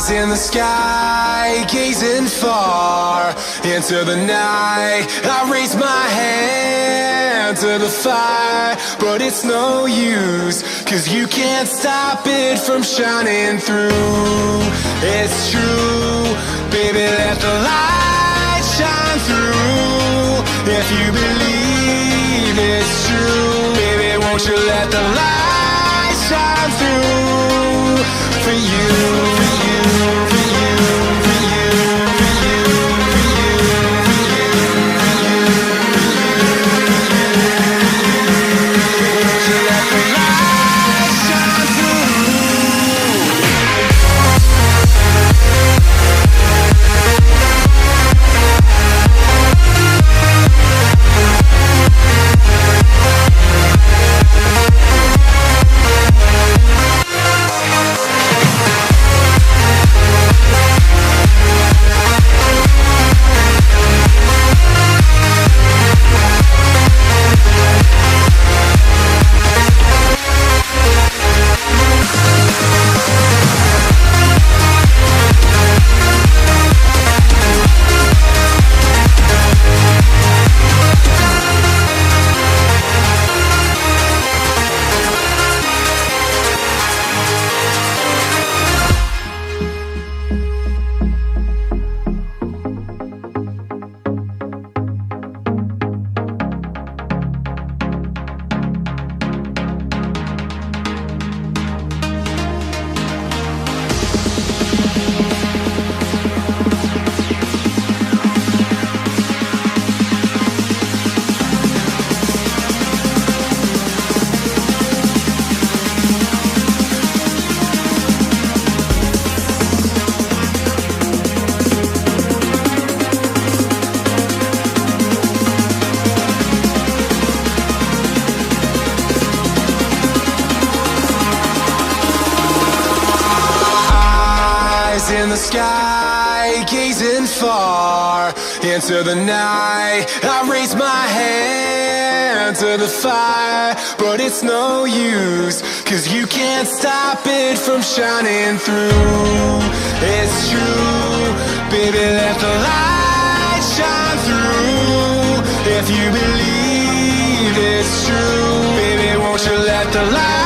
in the sky, gazing far into the night. I raise my hand to the fire, but it's no use, 'cause you can't stop it from shining through. It's true, baby, let the light shine through. If you believe it's true, baby, won't you let the light shine through for you, for you, for you, for you, for you, for you, for you, for you, won't you let the light shine through? In the sky, gazing far into the night. I raise my hand to the fire, but it's no use, 'cause you can't stop it from shining through. It's true, baby, let the light shine through. If you believe it's true, baby, won't you let the light